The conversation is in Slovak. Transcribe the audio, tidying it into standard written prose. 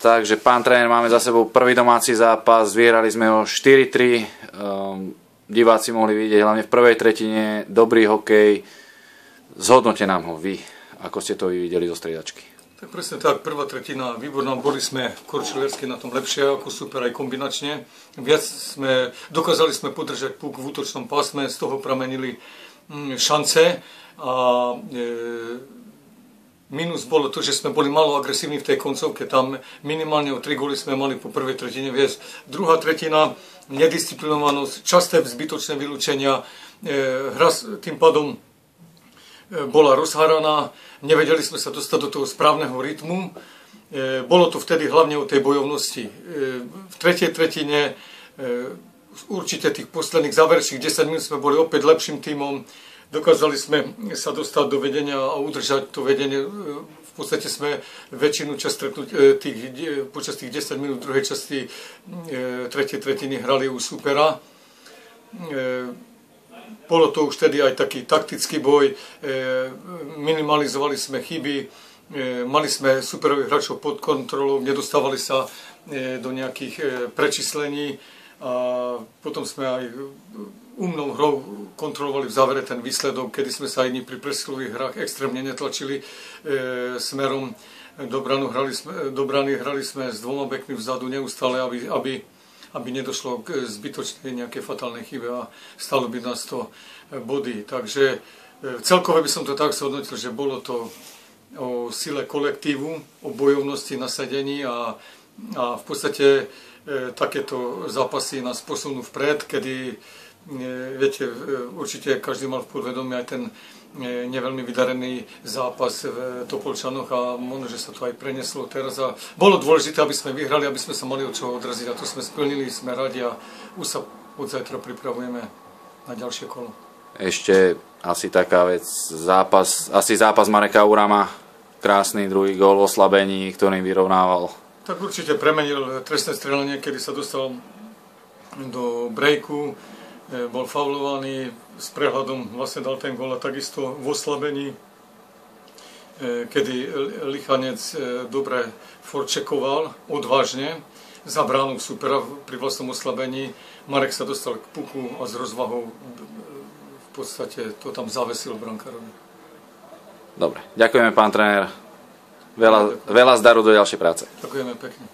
Takže, pán tréner, máme za sebou prvý domáci zápas, vyhrali sme ho 4-3, diváci mohli vidieť hlavne v prvej tretine, dobrý hokej. Zhodnote nám ho vy, ako ste to videli zo striedačky. Tak presne tak, prvá tretina výborná, boli sme korčuliarsky na tom lepšie ako super aj kombinačne. Dokázali sme podržať puk v útočnom pásme, z toho pramenili šance a minus bolo to, že sme boli malo agresívni v tej koncovke, tam minimálne o 3 góly sme mali po prvej tretine viesť. Druhá tretina, nedisciplinovanosť, časté zbytočné vylúčenia, hra tým pádom bola rozháraná, nevedeli sme sa dostať do toho správneho rytmu. Bolo to vtedy hlavne o tej bojovnosti. V tretej tretine určite tých posledných záverečných 10 minút sme boli opäť lepším tímom. Dokázali sme sa dostať do vedenia a udržať to vedenie. V podstate sme väčšinu časť počas tých 10 minút druhej časti tretej tretiny hrali u supera. Bolo to už tedy aj taký taktický boj, minimalizovali sme chyby, mali sme superových hráčov pod kontrolou, nedostávali sa do nejakých prečíslení a potom sme aj umnou hrou kontrolovali v závere ten výsledok, kedy sme sa aj pri presilových hrách extrémne netlačili smerom do brany, hrali sme s dvoma bekmi vzadu neustále, aby nedošlo k zbytočnej nejakej fatálnej chybe a stalo by nás to body. Takže celkové by som to tak zhodnotil, že bolo to o sile kolektívu, o bojovnosti, nasadení a v podstate takéto zápasy nás posunú vpred, kedy viete, určite každý mal v podvedomí aj ten neveľmi vydarený zápas v Topolčanoch a možno, že sa to aj preneslo teraz a bolo dôležité, aby sme vyhrali, aby sme sa mali od čoho odraziť a to sme splnili, sme radi a už sa od zajtra pripravujeme na ďalšie kolo. Ešte asi taká vec, zápas Mareka Urama, krásny druhý gól v oslabení, ktorým vyrovnával. Tak určite premenil trestné strelenie, kedy sa dostal do breaku, bol faulovaný, s prehľadom vlastne dal ten gól a takisto v oslabení, kedy Lichanec dobre forčekoval, odvážne, za bránu supera pri vlastnom oslabení. Marek sa dostal k puku a s rozvahou v podstate to tam zavesil brankárovi. Dobre, ďakujeme, pán tréner. Veľa zdaru do ďalšej práce. Ďakujeme pekne.